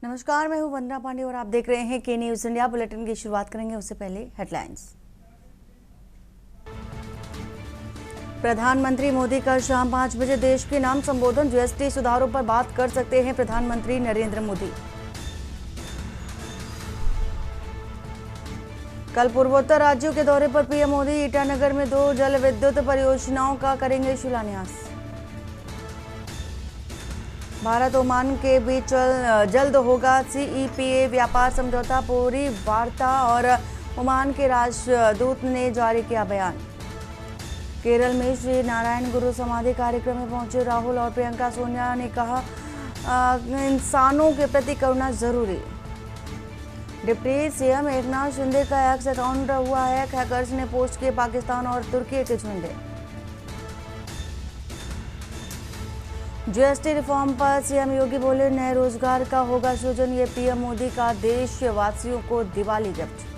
नमस्कार, मैं हूं वंदना पांडे और आप देख रहे हैं के न्यूज इंडिया। बुलेटिन की शुरुआत करेंगे उससे पहले हेडलाइंस। प्रधानमंत्री मोदी कल शाम 5 बजे देश के नाम संबोधन। जीएसटी सुधारों पर बात कर सकते हैं प्रधानमंत्री नरेंद्र मोदी। कल पूर्वोत्तर राज्यों के दौरे पर पीएम मोदी ईटानगर में 2 जल विद्युत परियोजनाओं का करेंगे शिलान्यास। भारत ओमान के बीच जल्द होगा सीईपीए व्यापार समझौता, पूरी वार्ता और ओमान के राजदूत ने जारी किया बयान। केरल में श्री नारायण गुरु समाधि कार्यक्रम में पहुंचे राहुल और प्रियंका सोनिया ने कहा इंसानों के प्रति करुणा जरूरी। डिप्टी सीएम एकनाथ शिंदे का एक्स अकाउंट हुआ है, हैकर्स ने पोस्ट किए पाकिस्तान और तुर्की के झंडे। जीएसटी रिफॉर्म पर सीएम योगी बोले नए रोजगार का होगा सृजन, ये पीएम मोदी का देशवासियों को दिवाली गिफ्ट।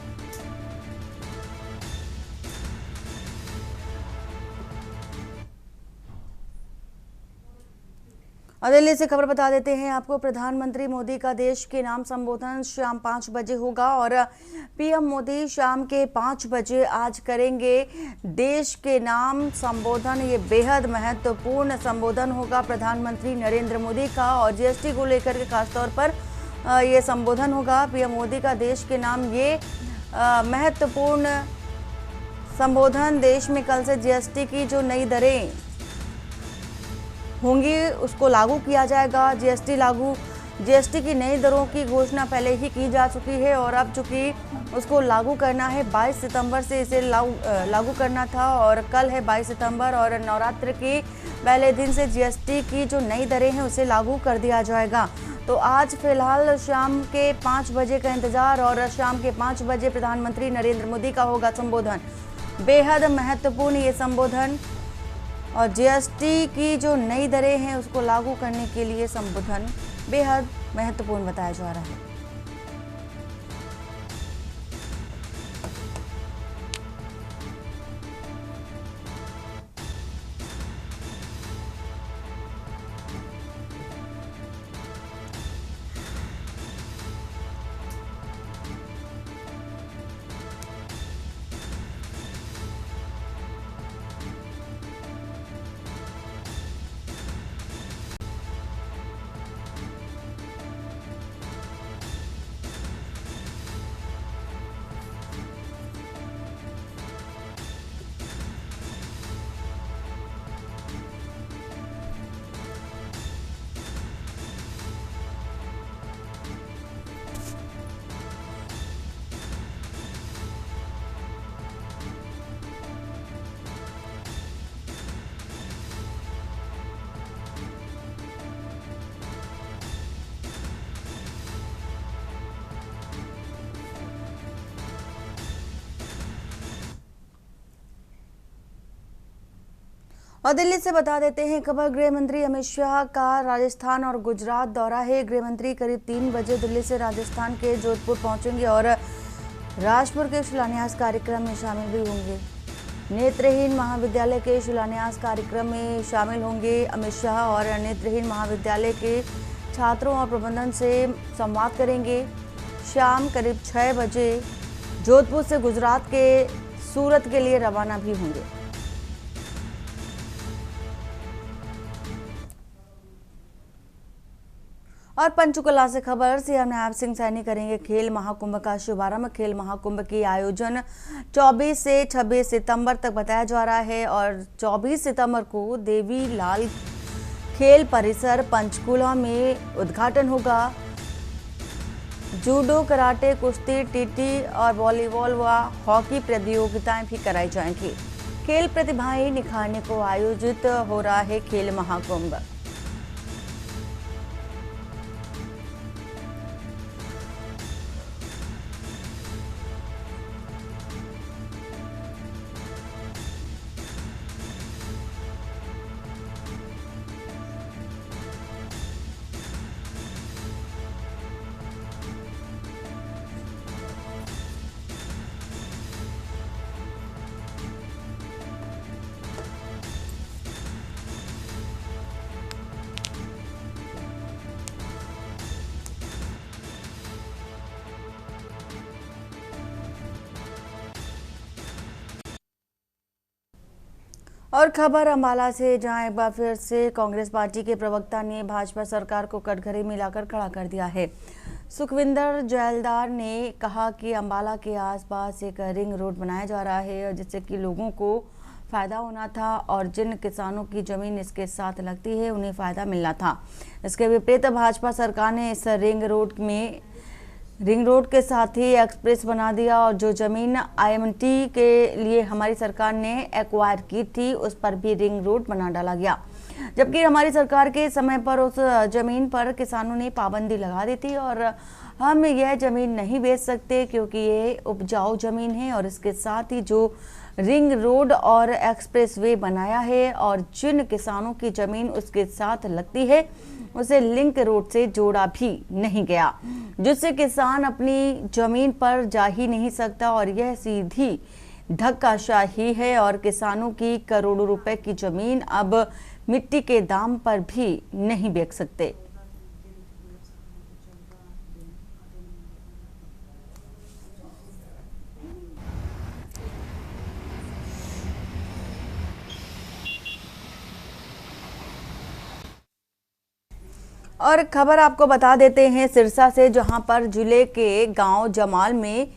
और दिल्ली से खबर बता देते हैं आपको। प्रधानमंत्री मोदी का देश के नाम संबोधन शाम 5 बजे होगा और पीएम मोदी शाम के 5 बजे आज करेंगे देश के नाम संबोधन। ये बेहद महत्वपूर्ण संबोधन होगा प्रधानमंत्री नरेंद्र मोदी का और जीएसटी को लेकर के खासतौर पर ये संबोधन होगा पीएम मोदी का देश के नाम। ये महत्वपूर्ण संबोधन देश में कल से जीएसटी की जो नई दरें होंगी उसको लागू किया जाएगा। जीएसटी की नई दरों की घोषणा पहले ही की जा चुकी है और अब चूंकि उसको लागू करना है 22 सितंबर से इसे लागू करना था और कल है 22 सितंबर और नवरात्र के पहले दिन से जीएसटी की जो नई दरें हैं उसे लागू कर दिया जाएगा। तो आज फिलहाल शाम के 5 बजे का इंतजार और शाम के 5 बजे प्रधानमंत्री नरेंद्र मोदी का होगा संबोधन। बेहद महत्वपूर्ण ये संबोधन और जीएसटी की जो नई दरें हैं उसको लागू करने के लिए संबोधन बेहद महत्वपूर्ण बताया जा रहा है। और दिल्ली से बता देते हैं खबर। गृह मंत्री अमित शाह का राजस्थान और गुजरात दौरा है। गृह मंत्री करीब 3 बजे दिल्ली से राजस्थान के जोधपुर पहुंचेंगे और राजपुर के शिलान्यास कार्यक्रम में शामिल भी होंगे। नेत्रहीन महाविद्यालय के शिलान्यास कार्यक्रम में शामिल होंगे अमित शाह और नेत्रहीन महाविद्यालय के छात्रों और प्रबंधन से संवाद करेंगे। शाम करीब 6 बजे जोधपुर से गुजरात के सूरत के लिए रवाना भी होंगे। और पंचकुला से खबर। सीएम नैब सिंह सैनी करेंगे खेल महाकुंभ का शुभारंभ। खेल महाकुंभ की आयोजन 24 से 26 सितंबर तक बताया जा रहा है और 24 सितंबर को देवी लाल खेल परिसर पंचकुला में उद्घाटन होगा। जूडो, कराटे, कुश्ती, टीटी और वॉलीबॉल व हॉकी प्रतियोगिताएं भी कराई जाएंगी। खेल प्रतिभाएं निखारने को आयोजित हो रहा है खेल महाकुंभ। और खबर अंबाला से, जहां एक बार फिर से कांग्रेस पार्टी के प्रवक्ता ने भाजपा सरकार को कटघरे में लाकर खड़ा कर दिया है। सुखविंदर जैलदार ने कहा कि अंबाला के आसपास एक रिंग रोड बनाया जा रहा है जिससे कि लोगों को फायदा होना था और जिन किसानों की जमीन इसके साथ लगती है उन्हें फायदा मिलना था। इसके विपरीत भाजपा सरकार ने इस रिंग रोड के साथ ही एक्सप्रेस बना दिया और जो जमीन आईएमटी के लिए हमारी सरकार ने एक्वायर की थी उस पर भी रिंग रोड बना डाला गया, जबकि हमारी सरकार के समय पर उस जमीन पर किसानों ने पाबंदी लगा दी थी और हम यह जमीन नहीं बेच सकते क्योंकि ये उपजाऊ जमीन है। और इसके साथ ही जो रिंग रोड और एक्सप्रेस वे बनाया है और जिन किसानों की जमीन उसके साथ लगती है उसे लिंक रोड से जोड़ा भी नहीं गया, जिससे किसान अपनी जमीन पर जा ही नहीं सकता और यह सीधी धक्काशाही है और किसानों की करोड़ों रुपए की जमीन अब मिट्टी के दाम पर भी नहीं बेच सकते। और खबर आपको बता देते हैं सिरसा से, जहां पर जिले के गांव जमाल में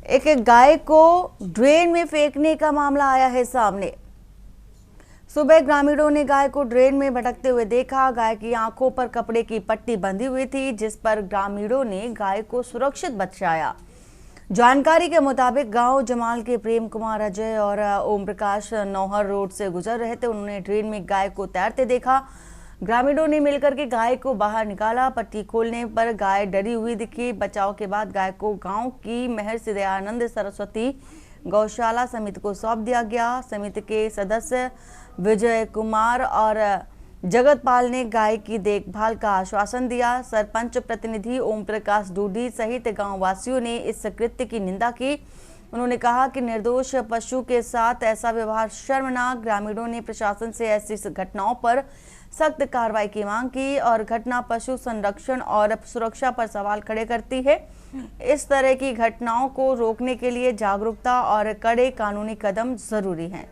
एक गाय को ड्रेन में फेंकने का मामला आया है सामने। सुबह ग्रामीणों ने गाय को ड्रेन में भटकते हुए देखा। गाय की आंखों पर कपड़े की पट्टी बंधी हुई थी, जिस पर ग्रामीणों ने गाय को सुरक्षित बचाया। जानकारी के मुताबिक गांव जमाल के प्रेम कुमार, अजय और ओम प्रकाश नौहर रोड से गुजर रहे थे। उन्होंने ड्रेन में गाय को तैरते देखा। ग्रामीणों ने मिलकर के गाय को बाहर निकाला। पट्टी खोलने पर गाय डरी हुई दिखी। बचाव के बाद गाय को गांव की महर्षि दयानंद सरस्वती गौशाला समिति को सौंप दिया गया। समिति के सदस्य विजय कुमार और जगत पाल ने गाय की देखभाल का आश्वासन दिया। सरपंच प्रतिनिधि ओम प्रकाश डूडी सहित गांव वासियों ने इस कृत्य की निंदा की। उन्होंने कहा कि निर्दोष पशु के साथ ऐसा व्यवहार शर्मनाक। ग्रामीणों ने प्रशासन से ऐसी घटनाओं पर सख्त कार्रवाई की मांग की और घटना पशु संरक्षण और सुरक्षा पर सवाल खड़े करती है। इस तरह की घटनाओं को रोकने के लिए जागरूकता और कड़े कानूनी कदम जरूरी हैं।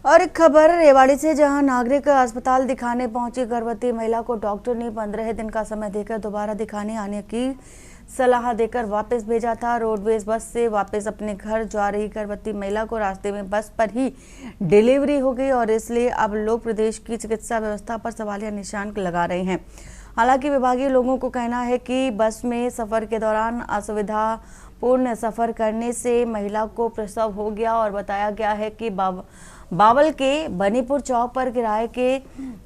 और एक खबर रेवाड़ी से, जहां नागरिक अस्पताल दिखाने पहुंची गर्भवती महिला को डॉक्टर ने 15 दिन का समय देकर दोबारा दिखाने आने की सलाह देकर वापस भेजा था। रोडवेज बस से वापस अपने घर जा रही गर्भवती महिला को रास्ते में बस पर ही डिलीवरी हो गई और इसलिए अब लोग प्रदेश की चिकित्सा व्यवस्था पर सवालिया निशान लगा रहे हैं। हालांकि विभागीय लोगों को कहना है कि बस में सफर के दौरान असुविधापूर्ण सफर करने से महिला को प्रसव हो गया और बताया गया है कि बावल के बनीपुर चौक पर किराए के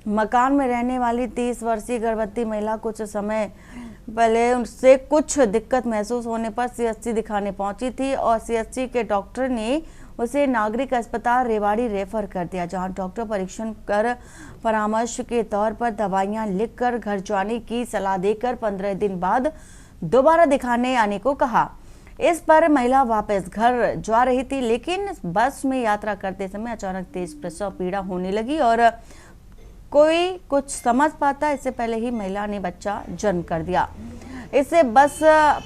मकान में रहने वाली 30 वर्षीय गर्भवती महिला कुछ समय पहले उनसे कुछ दिक्कत महसूस होने पर सीएचसी दिखाने पहुंची थी और सीएचसी के डॉक्टर ने उसे नागरिक अस्पताल रेवाड़ी रेफर कर दिया, जहां डॉक्टर परीक्षण कर परामर्श के तौर पर दवाइयां लिखकर घर जाने की सलाह देकर 15 दिन बाद दोबारा दिखाने आने को कहा। इस पर महिला वापस घर जा रही थी, लेकिन बस में यात्रा करते समय अचानक तेज प्रसव पीड़ा होने लगी और कोई कुछ समझ पाता इससे पहले ही महिला ने बच्चा जन्म कर दिया। इससे बस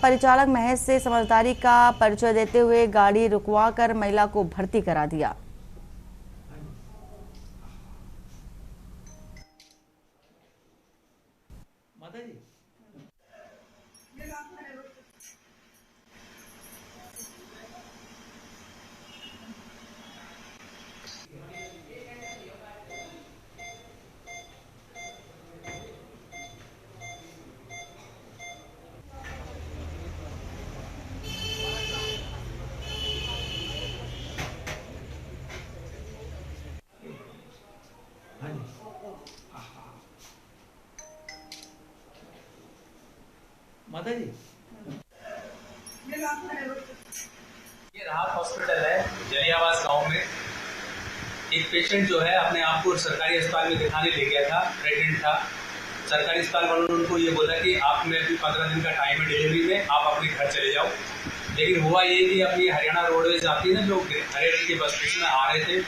परिचालक महज से समझदारी का परिचय देते हुए गाड़ी रुकवाकर महिला को भर्ती करा दिया। माता जी ये राहत हॉस्पिटल है जलियावास गांव में। एक पेशेंट जो है अपने आप को सरकारी अस्पताल में दिखाने ले गया था, प्रेग्नेंट था। सरकारी अस्पताल वालों ने उनको ये बोला कि आप में अभी 15 दिन का टाइम है डिलीवरी में, आप अपने घर चले जाओ। लेकिन हुआ ये कि अपनी हरियाणा रोडवेज आती है ना, जो हरे रंग की बस उसमें आ रहे थे।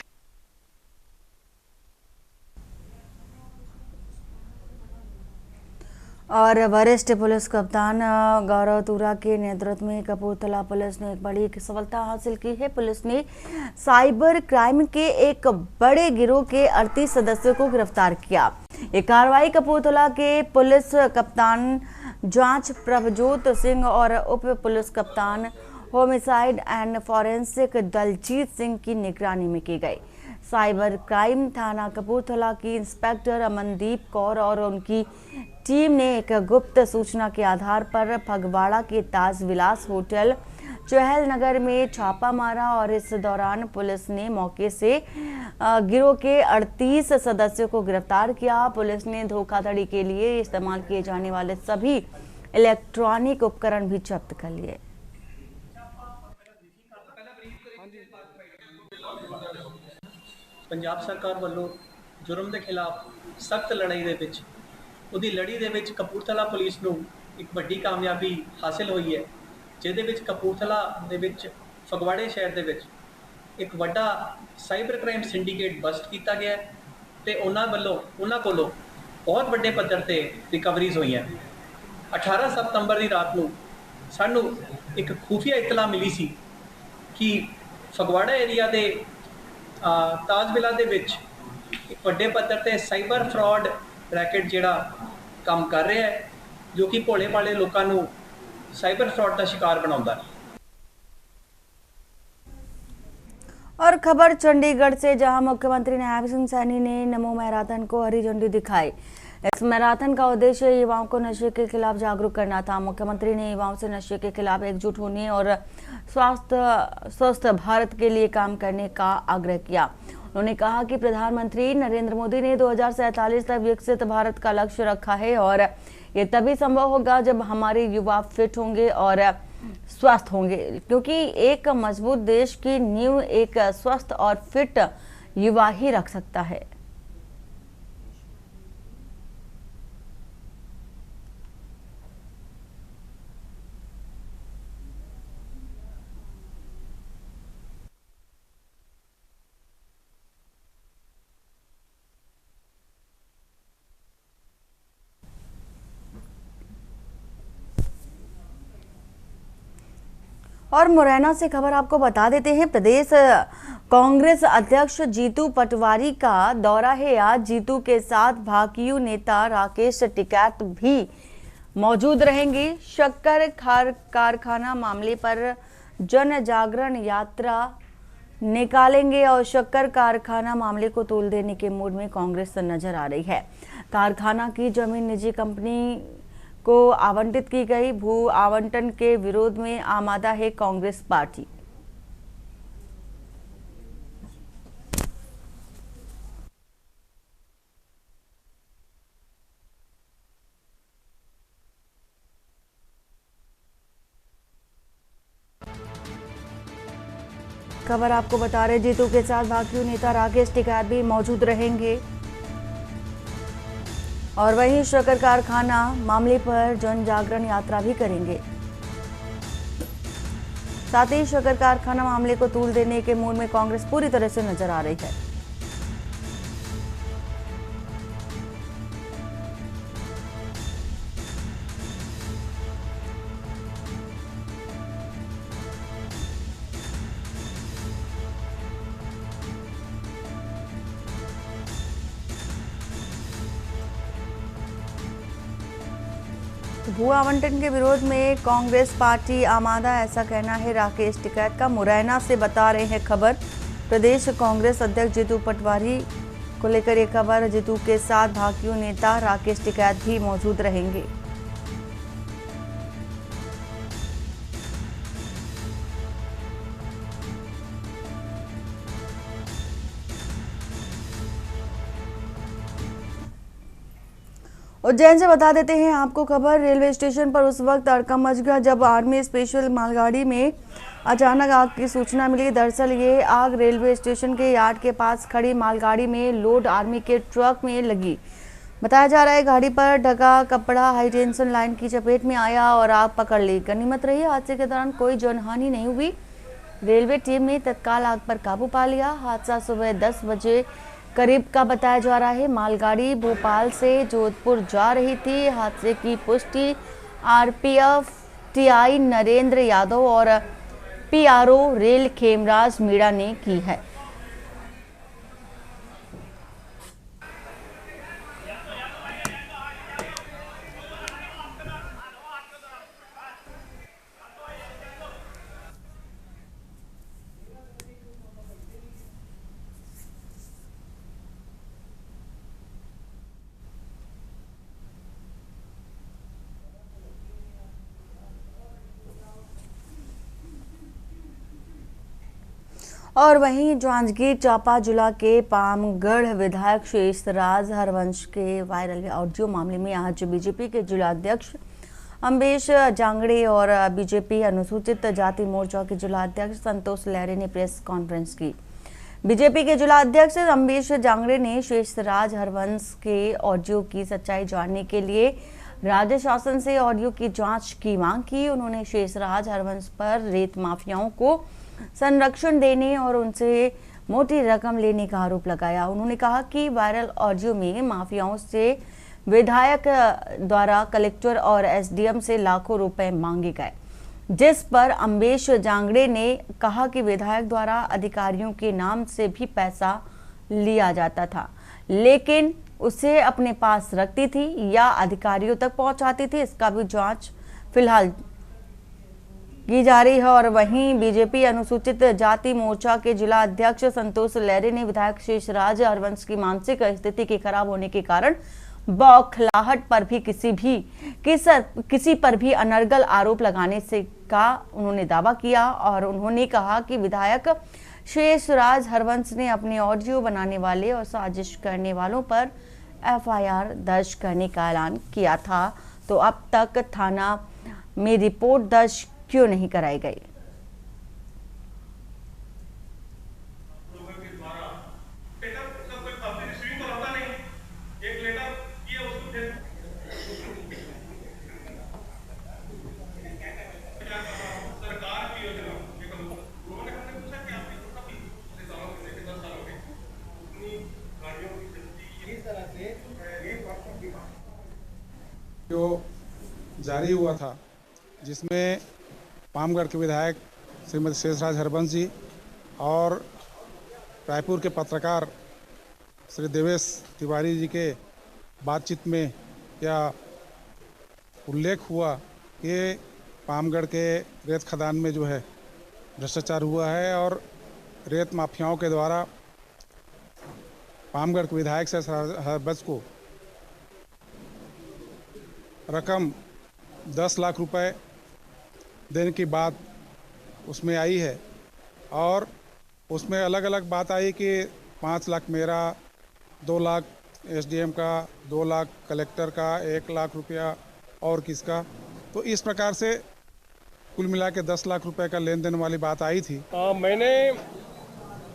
और वरिष्ठ पुलिस कप्तान गौरव तुरा के नेतृत्व में कपूरथला पुलिस ने एक बड़ी सफलता हासिल की है। पुलिस ने साइबर क्राइम के एक बड़े गिरोह के 38 सदस्यों को गिरफ्तार किया। ये कार्रवाई कपूरथला के पुलिस कप्तान जांच प्रभजोत सिंह और उप पुलिस कप्तान homicide and forensic Daljit Singh की निगरानी में की गई। साइबर क्राइम थाना कपूरथला की इंस्पेक्टर अमनदीप कौर और उनकी टीम ने एक गुप्त सूचना के आधार पर फगवाड़ा के ताज विलास होटल चहल नगर में छापा मारा और इस दौरान पुलिस ने मौके से गिरोह के 38 सदस्यों को गिरफ्तार किया। पुलिस ने धोखाधड़ी के लिए इस्तेमाल किए जाने वाले सभी इलेक्ट्रॉनिक उपकरण भी जब्त कर लिए। पंजाब सरकार वालों जुर्म के खिलाफ सख्त लड़ाई दे विच उहदी लड़ी दे विच कपूरथला पुलिस नूं एक वड्डी कामयाबी हासिल हुई है, जिहदे विच कपूरथला दे विच फगवाड़े शहर दे विच एक वड्डा साइबर क्राइम सिंडीकेट बस्ट किया गया ते उन्हां कोलों बहुत वड्डे पद्धर ते रिकवरीज हुई हैं। 18 सितंबर की रात नूं सानूं एक खुफिया इतला मिली सी कि फगवाड़ा एरिया दे ताज विला दे विच एक वड्डे पद्धर ते साइबर फ्रॉड रैकेट जिहड़ा काम कर रहा है, जो कि भोले भाले लोगों को साइबर फ्रॉड का शिकार बनाता है। और खबर चंडीगढ़ से, जहां मुख्यमंत्री नायब सिंह सैनी ने नमो मैराथन को हरी झंडी दिखाई। इस मैराथन का उद्देश्य युवाओं को नशे के खिलाफ जागरूक करना था। मुख्यमंत्री ने युवाओं से नशे के खिलाफ एकजुट होने और स्वस्थ भारत के लिए काम करने का आग्रह किया। उन्होंने कहा कि प्रधानमंत्री नरेंद्र मोदी ने 2047 तक विकसित भारत का लक्ष्य रखा है और ये तभी संभव होगा जब हमारे युवा फिट होंगे और स्वस्थ होंगे, क्योंकि एक मजबूत देश की नींव एक स्वस्थ और फिट युवा ही रख सकता है। और मुरैना से खबर आपको बता देते हैं। प्रदेश कांग्रेस अध्यक्ष जीतू पटवारी का दौरा है आज। जीतू के साथ भाकियू नेता राकेश टिकैत भी मौजूद रहेंगे। शक्कर कारखाना मामले पर जन जागरण यात्रा निकालेंगे और शक्कर कारखाना मामले को तोल देने के मूड में कांग्रेस नजर आ रही है। कारखाना की जमीन निजी कंपनी को आवंटित की गई। भू आवंटन के विरोध में आमादा है कांग्रेस पार्टी। खबर आपको बता रहे, जीतू के साथ भाकियू नेता राकेश टिकैत भी मौजूद रहेंगे और वहीं शक्कर कारखाना मामले पर जन जागरण यात्रा भी करेंगे। साथ ही शक्कर कारखाना मामले को तूल देने के मूड में कांग्रेस पूरी तरह से नजर आ रही है। भू आवंटन के विरोध में कांग्रेस पार्टी आमादा, ऐसा कहना है राकेश टिकैत का। मुरैना से बता रहे हैं खबर, प्रदेश कांग्रेस अध्यक्ष जीतू पटवारी को लेकर ये खबर। जीतू के साथ भाकियू नेता राकेश टिकैत भी मौजूद रहेंगे। उज्जैन से बता देते हैं आपको खबर। रेलवे स्टेशन पर उस वक्त तड़का मच गया जब आर्मी स्पेशल मालगाड़ी में अचानक आग की सूचना मिली। दरअसल ये आग रेलवे स्टेशन के यार्ड के पास खड़ी मालगाड़ी में लोड आर्मी के ट्रक में लगी। बताया जा रहा है गाड़ी पर ढका कपड़ा हाई टेंशन लाइन की चपेट में आया और आग पकड़ ली। गनीमत रही हादसे के दौरान कोई जनहानि नहीं हुई। रेलवे टीम ने तत्काल आग पर काबू पा लिया। हादसा सुबह 10 बजे करीब का बताया जा रहा है। मालगाड़ी भोपाल से जोधपुर जा रही थी। हादसे की पुष्टि आरपीएफ टीआई नरेंद्र यादव और पीआरओ रेल खेमराज मीणा ने की है। और वहीं जांजगीर चांपा जिला के पामगढ़ विधायक शेषराज हरवंश के वायरल ऑडियो मामले में आज बीजेपी के जिलाध्यक्ष अम्बेश जांगड़े और बीजेपी अनुसूचित जाति मोर्चा के जिलाध्यक्ष संतोष लहरे ने प्रेस कॉन्फ्रेंस की। बीजेपी के जिलाध्यक्ष अम्बेश जांगड़े ने शेषराज हरवंश के ऑडियो की सच्चाई जानने के लिए राज्य शासन से ऑडियो की जांच की मांग की। उन्होंने शेषराज हरवंश पर रेत माफियाओं को संरक्षण देने और उनसे मोटी रकम लेने का आरोप लगाया। उन्होंने कहा कि वायरल ऑडियो में माफियाओं से विधायक द्वारा कलेक्टर और एसडीएम से लाखों रुपए मांगे गए, जिस पर अम्बेश जांगड़े ने कहा कि विधायक द्वारा अधिकारियों के नाम से भी पैसा लिया जाता था, लेकिन उसे अपने पास रखती थी या अधिकारियों तक पहुंचाती थी। इसका भी जांच फिलहाल की जा रही है। और वहीं बीजेपी अनुसूचित जाति मोर्चा के जिला अध्यक्ष संतोष लहरे ने विधायक शेषराज हरवंश की मानसिक स्थिति के खराब होने के कारण बौखलाहट पर भी किसी पर भी अनर्गल आरोप लगाने से का उन्होंने दावा किया। और उन्होंने कहा कि विधायक शेषराज हरवंश ने अपने ऑडियो बनाने वाले और साजिश करने वालों पर एफआईआर दर्ज करने का ऐलान किया था, तो अब तक थाना में रिपोर्ट दर्ज क्यों नहीं कराई गई। जो जारी हुआ था जिसमें पामगढ़ के विधायक श्रीमती शेषराज हरवंश जी और रायपुर के पत्रकार श्री देवेश तिवारी जी के बातचीत में यह उल्लेख हुआ कि पामगढ़ के रेत खदान में जो है भ्रष्टाचार हुआ है और रेत माफियाओं के द्वारा पामगढ़ के विधायक शेषराज हरवंश को रकम 10 लाख रुपए देने की बात उसमें आई है। और उसमें अलग अलग बात आई कि 5 लाख मेरा, 2 लाख एसडीएम का, 2 लाख कलेक्टर का, 1 लाख रुपया और किसका। तो इस प्रकार से कुल मिला के 10 लाख रुपए का लेन देन वाली बात आई थी। मैंने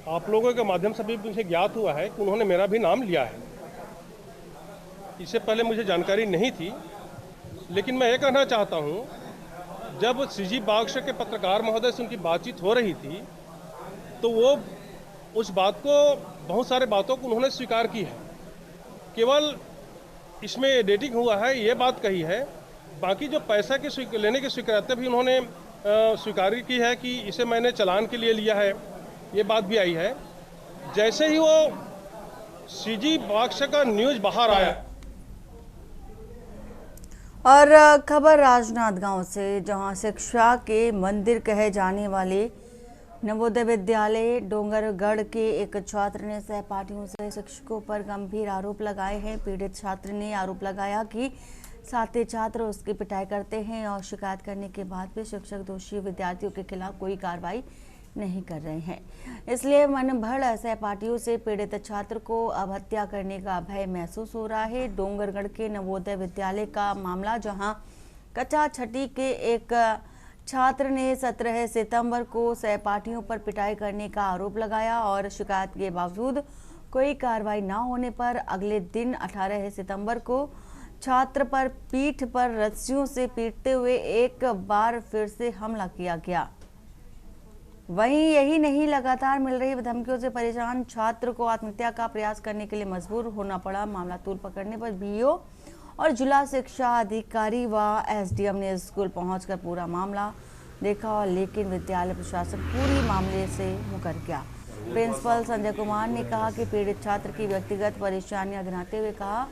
आप लोगों के माध्यम से भी मुझे ज्ञात हुआ है कि उन्होंने मेरा भी नाम लिया है। इससे पहले मुझे जानकारी नहीं थी, लेकिन मैं ये कहना चाहता हूँ, जब सीजी बागश के पत्रकार महोदय से उनकी बातचीत हो रही थी तो वो उस बात को, बहुत सारे बातों को उन्होंने स्वीकार की है। केवल इसमें एडिटिंग हुआ है ये बात कही है, बाकी जो पैसा के लेने की स्वीकृति भी उन्होंने स्वीकार की है कि इसे मैंने चालान के लिए लिया है, ये बात भी आई है। जैसे ही वो सीजी बागश का न्यूज़ बाहर आया। और खबर राजनांदगांव से, जहां शिक्षा के मंदिर कहे जाने वाले नवोदय विद्यालय डोंगरगढ़ के एक छात्र ने सहपाठियों से शिक्षकों पर गंभीर आरोप लगाए हैं। पीड़ित छात्र ने आरोप लगाया कि साथी छात्र उसकी पिटाई करते हैं और शिकायत करने के बाद भी शिक्षक दोषी विद्यार्थियों के खिलाफ कोई कार्रवाई नहीं कर रहे हैं। इसलिए मन भर सहपाठियों से पीड़ित छात्र को अब हत्या करने का भय महसूस हो रहा है। डोंगरगढ़ के नवोदय विद्यालय का मामला, जहां कक्षा छठी के एक छात्र ने 17 सितंबर को सहपाठियों पर पिटाई करने का आरोप लगाया और शिकायत के बावजूद कोई कार्रवाई न होने पर अगले दिन 18 सितंबर को छात्र पर पीठ पर रस्सियों से पीटते हुए एक बार फिर से हमला किया गया। वहीं यही नहीं, लगातार मिल रही धमकियों से परेशान छात्र को आत्महत्या का प्रयास करने के लिए मजबूर होना पड़ा। मामला तूल पकड़ने पर बीईओ और जिला शिक्षा अधिकारी व एसडीएम ने स्कूल पहुंचकर पूरा मामला देखा, लेकिन विद्यालय प्रशासन पूरी मामले से मुकर गया। प्रिंसिपल संजय कुमार ने कहा कि पीड़ित छात्र की व्यक्तिगत परेशानियां गिनाते हुए कहा,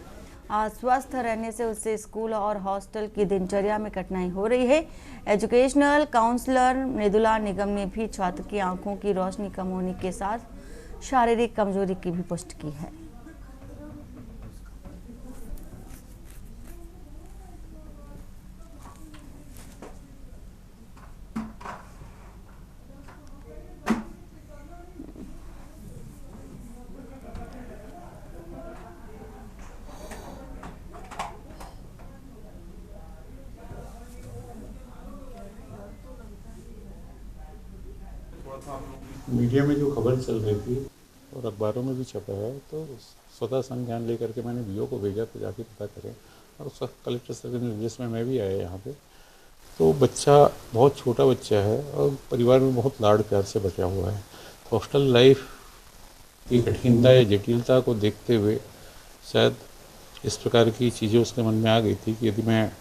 अस्वस्थ रहने से उससे स्कूल और हॉस्टल की दिनचर्या में कठिनाई हो रही है। एजुकेशनल काउंसलर मृदुला निगम ने भी छात्र की आंखों की रोशनी कम होने के साथ शारीरिक कमजोरी की भी पुष्टि की है। मीडिया में जो खबर चल रही थी और अखबारों में भी छपा है, तो स्वतः संज्ञान लेकर के मैंने बीओ को भेजा तो जाके पता करें, और उस वक्त कलेक्टर सर के निर्देश में मैं भी आया यहाँ पे। तो बच्चा बहुत छोटा बच्चा है और परिवार में बहुत लाड़ प्यार से बचा हुआ है। हॉस्टल लाइफ की कठिनता या जटिलता को देखते हुए शायद इस प्रकार की चीज़ें उसके मन में आ गई थी कि यदि मैं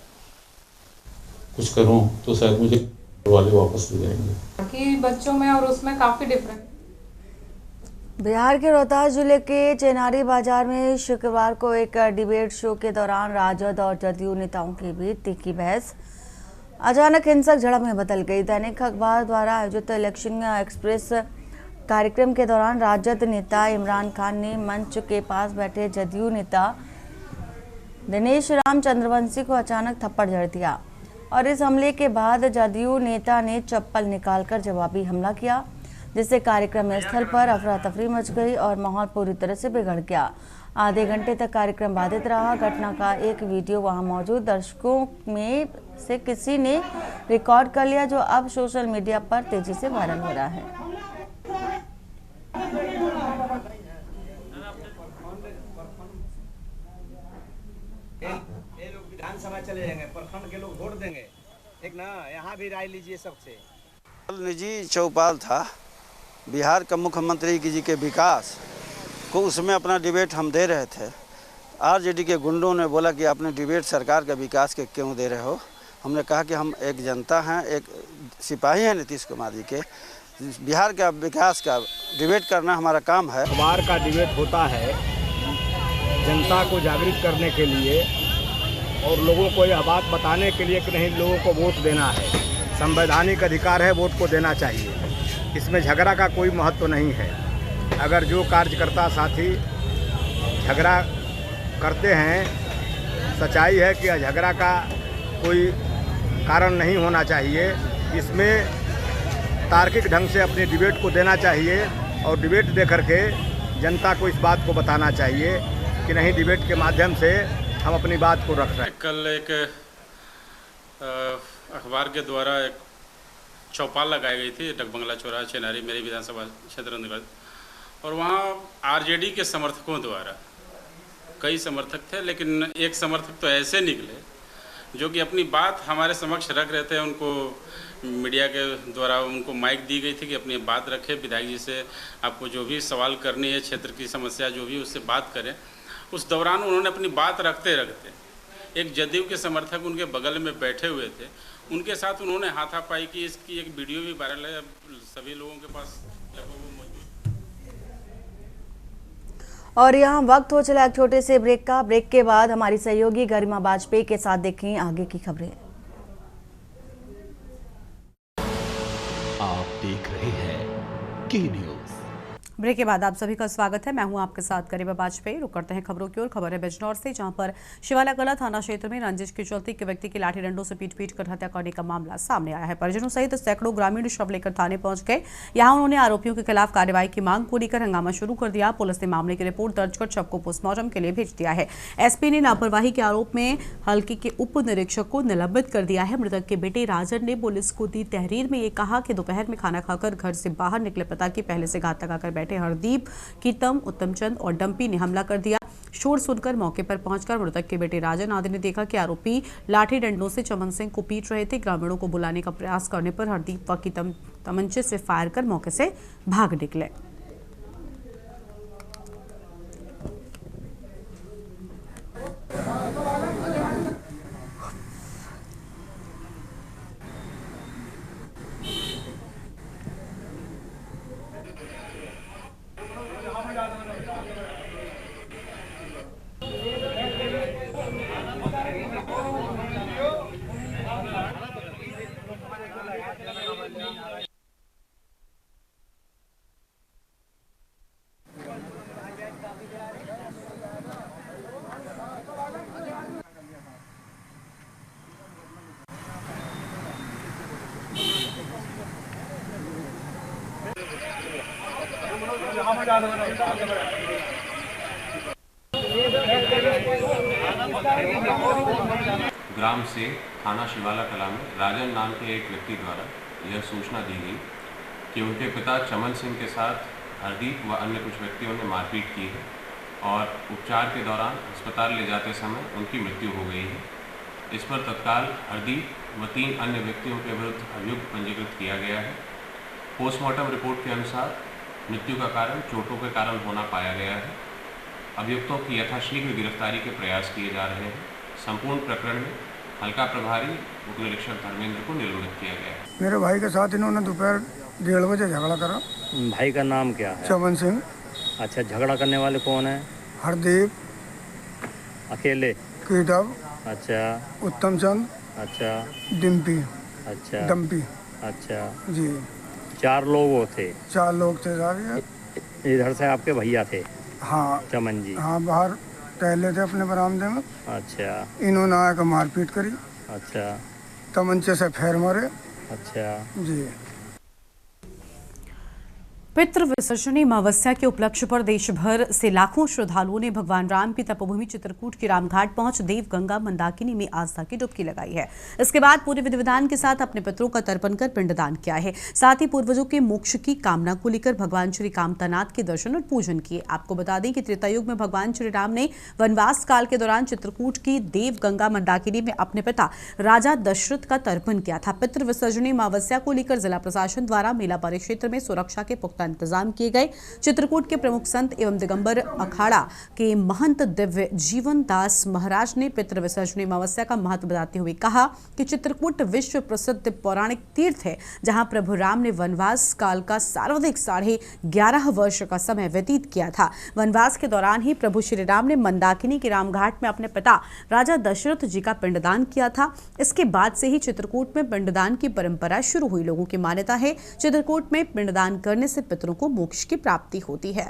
कुछ करूँ तो शायद मुझे वाले वापस ले जाएंगे। बाकी बच्चों में और उसमें काफी डिफरेंस। बिहार के रोहतास जिले के चेनारी बाजार में शुक्रवार को एक डिबेट शो के दौरान राजद और जदयू नेताओं के बीच तीखी बहस अचानक हिंसक झड़प में बदल गई। दैनिक अखबार द्वारा आयोजित इलेक्शन एक्सप्रेस कार्यक्रम के दौरान राजद नेता इमरान खान ने मंच के पास बैठे जदयू नेता दिनेश राम चंद्रवंशी को अचानक थप्पड़ जड़ दिया और इस हमले के बाद जदयू नेता ने चप्पल निकालकर जवाबी हमला किया, जिससे कार्यक्रम स्थल पर अफरा तफरी मच गई और माहौल पूरी तरह से बिगड़ गया। आधे घंटे तक कार्यक्रम बाधित रहा। घटना का एक वीडियो वहां मौजूद दर्शकों में से किसी ने रिकॉर्ड कर लिया, जो अब सोशल मीडिया पर तेजी से वायरल हो रहा है। विधानसभा चले जाएंगे, प्रखंड के लोग वोट देंगे, एक ना, यहाँ भी राय लीजिए सबसे। निजी चौपाल था बिहार का मुख्यमंत्री जी के विकास को, उसमें अपना डिबेट हम दे रहे थे। आरजेडी के गुंडों ने बोला कि आपने डिबेट सरकार का विकास के क्यों दे रहे हो। हमने कहा कि हम एक जनता हैं, एक सिपाही हैं नीतीश कुमार जी के, बिहार का विकास का डिबेट करना हमारा काम है। अखबार का डिबेट होता है जनता को जागृत करने के लिए और लोगों को यह बात बताने के लिए कि नहीं, लोगों को वोट देना है, संवैधानिक अधिकार है, वोट को देना चाहिए। इसमें झगड़ा का कोई महत्व नहीं है। अगर जो कार्यकर्ता साथी झगड़ा करते हैं, सच्चाई है कि झगड़ा का कोई कारण नहीं होना चाहिए। इसमें तार्किक ढंग से अपनी डिबेट को देना चाहिए और डिबेट दे करके जनता को इस बात को बताना चाहिए कि नहीं, डिबेट के माध्यम से हम अपनी बात को रख रहे हैं। कल एक अखबार के द्वारा एक चौपाल लगाई गई थी डकबंगला चौराहा चेनारी, मेरी विधानसभा क्षेत्र अंतर्गत, और वहाँ आरजेडी के समर्थकों द्वारा कई समर्थक थे, लेकिन एक समर्थक तो ऐसे निकले जो कि अपनी बात हमारे समक्ष रख रहे थे। उनको मीडिया के द्वारा उनको माइक दी गई थी कि अपनी बात रखें, विधायक जी से आपको जो भी सवाल करनी है, क्षेत्र की समस्या जो भी, उससे बात करें। उस दौरान उन्होंने अपनी बात रखते रखते एक जदयू के समर्थक उनके बगल में बैठे हुए थे, उनके साथ उन्होंने हाथापाई की। इसकी एक वीडियो भी वायरल है, सभी लोगों के पास वो मौजूद। और यहाँ वक्त हो चला एक छोटे से ब्रेक का। ब्रेक के बाद हमारी सहयोगी गरिमा वाजपेयी के साथ देखें आगे की खबरें। आप देख रहे हैं के न्यूज़। ब्रेक के बाद आप सभी का स्वागत है। मैं हूं आपके साथ गरिमा वाजपेयी। रुक करते हैं खबरों की ओर। खबर है बिजनौर से, जहां पर शिवाला कला थाना क्षेत्र में रंजिश के चलते एक व्यक्ति की लाठी डंडों से पीट कर हत्या करने का मामला सामने आया है। परिजनों सहित सैकड़ों ग्रामीण शव लेकर थाने पहुंच गए। यहां उन्होंने आरोपियों के खिलाफ कार्रवाई की मांग को लेकर हंगामा शुरू कर दिया। पुलिस ने मामले की रिपोर्ट दर्ज कर शव को पोस्टमार्टम के लिए भेज दिया है। एसपी ने लापरवाही के आरोप में हल्के के उप निरीक्षक को निलंबित कर दिया है। मृतक के बेटे राजन ने पुलिस को दी तहरीर में ये कहा कि दोपहर में खाना खाकर घर से बाहर निकले पिता की पहले से घात लगाकर बैठे हरदीप, कीतम, उत्तमचंद और डंपी ने हमला कर दिया। शोर सुनकर मौके पर पहुंचकर मृतक के बेटे राजन आदि ने देखा कि आरोपी लाठी डंडों से चमन सिंह को पीट रहे थे। ग्रामीणों को बुलाने का प्रयास करने पर हरदीप व कीतम तमंचे से फायर कर मौके से भाग निकले। ग्राम से थाना शिवाला कला में राजन नाम के एक व्यक्ति द्वारा यह सूचना दी गई कि उनके पिता चमन सिंह के साथ हरदीप व अन्य कुछ व्यक्तियों ने मारपीट की है और उपचार के दौरान अस्पताल ले जाते समय उनकी मृत्यु हो गई है। इस पर तत्काल हरदीप व 3 अन्य व्यक्तियों के विरुद्ध अभियोग पंजीकृत किया गया है। पोस्टमार्टम रिपोर्ट के अनुसार मृत्यु का कारण चोटों के कारण होना पाया गया है। अभियुक्तों की यथाशीघ्र गिरफ्तारी के प्रयास किए जा रहे हैं। संपूर्ण प्रकरण में हल्का प्रभारी उप निरीक्षक धर्मेंद्र को निलंबित किया गया है। मेरे भाई के साथ इन्होंने दोपहर 1:30 बजे झगड़ा करा। भाई का नाम क्या है? चमन सिंह। अच्छा, झगड़ा करने वाले कौन है? हरदीप। अकेले? कीतम। अच्छा। उत्तमचंद। अच्छा। डिम्पी। अच्छा। डम्पी। अच्छा जी। 4 लोग थे? 4 लोग थे सारे। इधर से आपके भैया थे? हाँ। चमन जी? हाँ, बाहर टहले थे अपने बरामदे में। अच्छा। इन्होंने आकर मारपीट करी। अच्छा। तमंचे से फेर मारे। अच्छा जी। पितृ विसर्जनी अमावस्या के उपलक्ष्य पर देश भर से लाखों श्रद्धालुओं ने भगवान राम की तपोभूमि चित्रकूट के रामघाट पहुंच देव गंगा मंदाकिनी में आस्था की डुबकी लगाई है। इसके बाद पूरे विधि विधान के साथ अपने पितरों का तर्पण कर पिंडदान किया है। साथ ही पूर्वजों के मोक्ष की कामना को लेकर भगवान श्री कामतानाथ के दर्शन और पूजन किए। आपको बता दें कि त्रेता युग में भगवान श्री राम ने वनवास काल के दौरान चित्रकूट की देव गंगा मंदाकिनी में अपने पिता राजा दशरथ का तर्पण किया था। पितृ विसर्जनी अमावस्या को लेकर जिला प्रशासन द्वारा मेला परिक्षेत्र में सुरक्षा के पुख्ता इंतजाम किए गए। चित्रकूट के प्रमुख संत एवं दिगंबर अखाड़ा के महंत दिव्य जीवन दास महाराज ने पितृ विसर्जनी अमावस्या का महत्व बताते हुए कहा कि चित्रकूट विश्व प्रसिद्ध पौराणिक तीर्थ है, जहां प्रभु राम ने वनवास काल का सर्वाधिक 11.5 वर्ष का समय व्यतीत किया था। वनवास के दौरान ही प्रभु श्री राम ने मंदाकिनी के रामघाट में अपने पिता राजा दशरथ जी का पिंडदान किया था। इसके बाद से ही चित्रकूट में पिंडदान की परंपरा शुरू हुई। लोगों की मान्यता है चित्रकूट में पिंडदान करने से पितरों को मोक्ष की प्राप्ति होती है।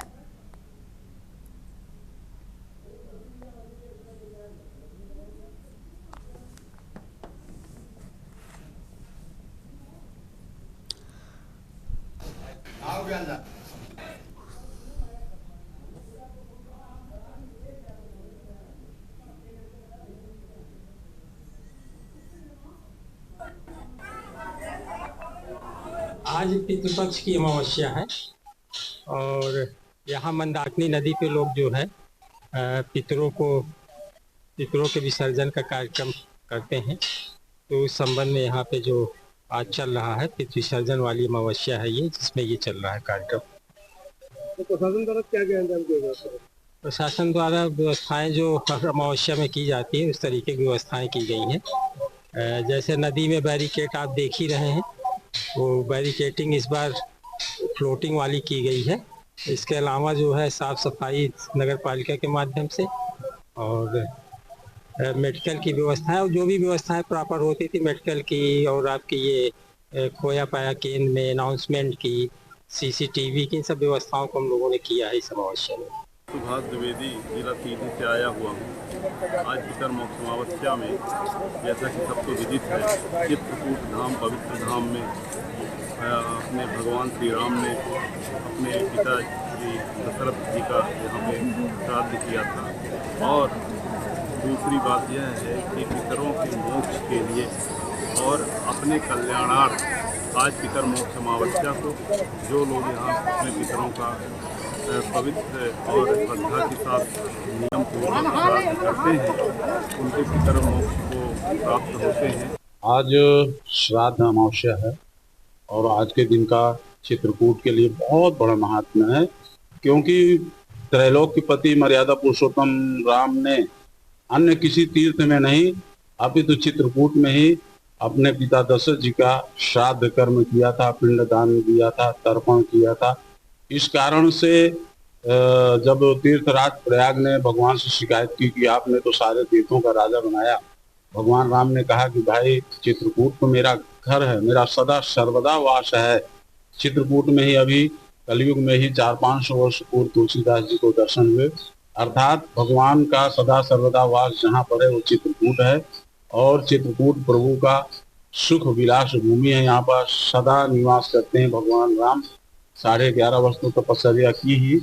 आज पितृपक्ष की अमावस्या है और यहाँ मंदाकिनी नदी पे लोग जो है पितरों के विसर्जन का कार्यक्रम करते हैं। तो उस संबंध में यहाँ पे जो आज चल रहा है पितृ विसर्जन वाली अमावस्या है ये, जिसमें ये चल रहा है कार्यक्रम। तो प्रशासन द्वारा क्या क्या इंतजाम किया जाता है? प्रशासन द्वारा व्यवस्थाएं जो हर अमावस्या में की जाती है उस तरीके की व्यवस्थाएं की गई हैं। जैसे नदी में बैरिकेड आप देख ही रहे हैं, वो बैरिकेटिंग इस बार फ्लोटिंग वाली की गई है। इसके अलावा जो है साफ सफाई नगर पालिका के माध्यम से और मेडिकल की व्यवस्था है, और जो भी व्यवस्थाएं प्रॉपर होती थी मेडिकल की और आपकी ये खोया पाया केंद्र में अनाउंसमेंट की CCTV की इन सब व्यवस्थाओं को हम लोगों ने किया है इस अमावस्या में। सुभाष द्विवेदी जिला सीधी से आया हुआ हूँ। आज पितर मोक्ष अमावस्या में जैसा कि सबको विदित है, चित्रकूट धाम पवित्र धाम में अपने भगवान श्री राम ने अपने पिता श्री दशरथ जी का यहाँ पे श्राद्ध किया था। और दूसरी बात यह है कि पितरों के मोक्ष के लिए और अपने कल्याणार्थ आज पितर मोक्ष अमावस्या को जो लोग यहाँ अपने पितरों का पवित्र और श्रद्धा के साथ नियम पूर्वक श्राद्ध करते हैं, उनके पितर मोक्ष को प्राप्त होते हैं। आज श्राद्ध अमावस्या है और आज के दिन का चित्रकूट के लिए बहुत बड़ा महात्म्य है, क्योंकि त्रैलोक के पति मर्यादा पुरुषोत्तम राम ने अन्य किसी तीर्थ में नहीं अपितु चित्रकूट में ही अपने पिता दशरथ जी का श्राद्ध कर्म किया था, पिंडदान दिया था, तर्पण किया था। इस कारण से जब तीर्थराज प्रयाग ने भगवान से शिकायत की कि आपने तो सारे तीर्थों का राजा बनाया, भगवान राम ने कहा कि भाई चित्रकूट तो मेरा घर है, मेरा सदा सर्वदा वास है। चित्रकूट में ही अभी कलयुग में ही 400-500 वर्ष पूर्व तुलसीदास जी को दर्शन हुए, अर्थात भगवान का सदा सर्वदा वास जहाँ पर है वो चित्रकूट है। और चित्रकूट प्रभु का सुख विलास भूमि है, यहाँ पर सदा निवास करते हैं भगवान राम। 11.5 वर्ष तो तपस्या की ही।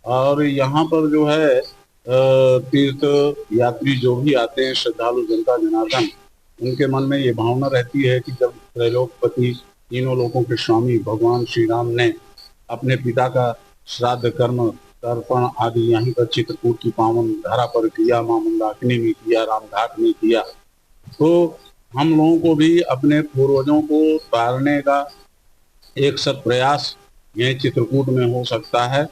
और यहाँ पर जो है तीर्थ यात्री जो भी आते हैं, श्रद्धालु जनता जनार्दन, उनके मन में ये भावना रहती है कि जब त्रैलोकपति तीनों लोकों के स्वामी भगवान श्री राम ने अपने पिता का श्राद्ध कर्म तर्पण आदि यहीं पर चित्रकूट की पावन धारा पर किया, मां मंदाकिनी में किया, रामघाट में किया, तो हम लोगों को भी अपने पूर्वजों को तारने का एक सत प्रयास यह चित्रकूट में हो सकता है।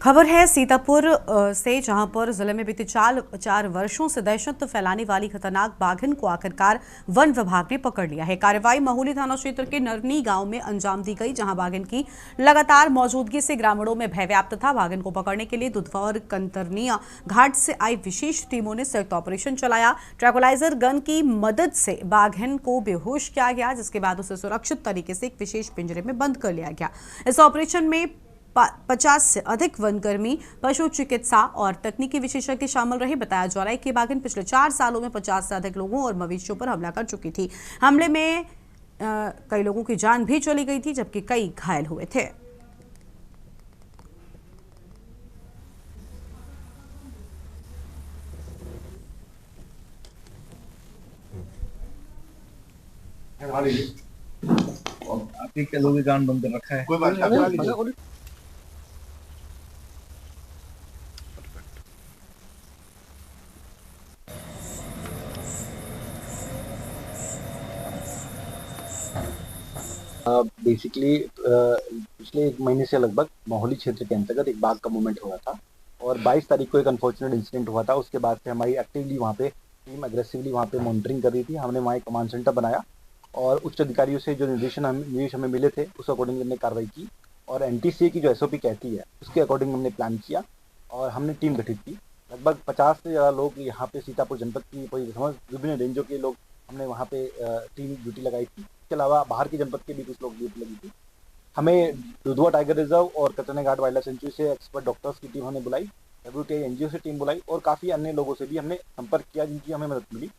खबर है सीतापुर से, जहां पर जिले में बीते 4 वर्षों से दहशत फैलाने वाली खतरनाक बाघिन को आखिरकार वन विभाग ने पकड़ लिया है। कार्रवाई महुली थाना क्षेत्र के नरनी गांव में अंजाम दी गई, जहां बाघिन की लगातार मौजूदगी से ग्रामीणों में भय व्याप्त था। बाघिन को पकड़ने के लिए दुधवा और कंतरनिया घाट से आई विशेष टीमों ने संयुक्त ऑपरेशन चलाया। ट्रैंक्विलाइजर गन की मदद से बाघिन को बेहोश किया गया, जिसके बाद उसे सुरक्षित तरीके से एक विशेष पिंजरे में बंद कर लिया गया। इस ऑपरेशन में 50 से अधिक वनकर्मी, पशु चिकित्सा और तकनीकी विशेषज्ञ शामिल रहे। बताया जा रहा है कि बाघिन पिछले 4 सालों में 50 से अधिक लोगों और मवेशियों पर हमला कर चुकी थी। हमले में कई लोगों की जान भी चली गई थी, जबकि कई घायल हुए थे। आप ही के लोग जान बंद कर रखा है। कोई बात नहीं। बेसिकली पिछले 1 महीने से लगभग महुली क्षेत्र के अंतर्गत एक बाघ का मूवमेंट हुआ था और 22 तारीख को एक अनफॉर्चुनेट इंसिडेंट हुआ था। उसके बाद से हमारी एक्टिवली वहाँ पे टीम अग्रेसिवली वहाँ पे मॉनिटरिंग कर रही थी। हमने वहाँ एक कमांड सेंटर बनाया और उच्च अधिकारियों से जो निर्देश हमें मिले थे उस अकॉर्डिंग हमने कार्रवाई की और NTCA की जो SOP कहती है उसके अकॉर्डिंग हमने प्लान किया और हमने टीम गठित की। लगभग 50 से ज़्यादा लोग यहाँ पे सीतापुर जनपद की विभिन्न रेंजों के लोग हमने वहाँ पे टीम ड्यूटी लगाई थी। इसके अलावा बाहर के जनपद के भी कुछ लोग ड्यूटी लगी थी। हमें दुधवा टाइगर रिजर्व और कचने घाट वाइल्ड लाइफ सेंचुरी से एक्सपर्ट डॉक्टर्स की टीम हमने बुलाई, WTI NGO से टीम बुलाई और काफ़ी अन्य लोगों से भी हमने संपर्क किया जिनकी हमें मदद मिली।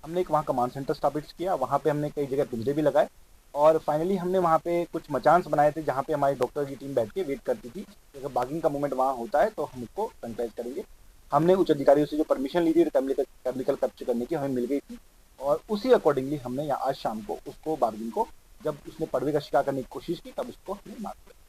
हमने एक वहाँ कमांड सेंटर स्थापित किया, वहाँ पे हमने कई जगह पिंजरे भी लगाए और फाइनली हमने वहाँ पे कुछ मचान्स बनाए थे जहाँ पे हमारी डॉक्टर की टीम बैठ के वेट करती थी। अगर बाघिन का मूवमेंट वहाँ होता है तो हम उसको ट्रैंक्विलाइज करेंगे। हमने उच्च अधिकारियों से जो परमिशन ली थी केमिकल कैप्चर करने की, हमें मिल गई थी और उसी अकॉर्डिंगली हमने यहाँ आज शाम को उसको बाघिन को जब उसने पड़वे का शिकार करने की कोशिश की तब उसको हमने मार दिया।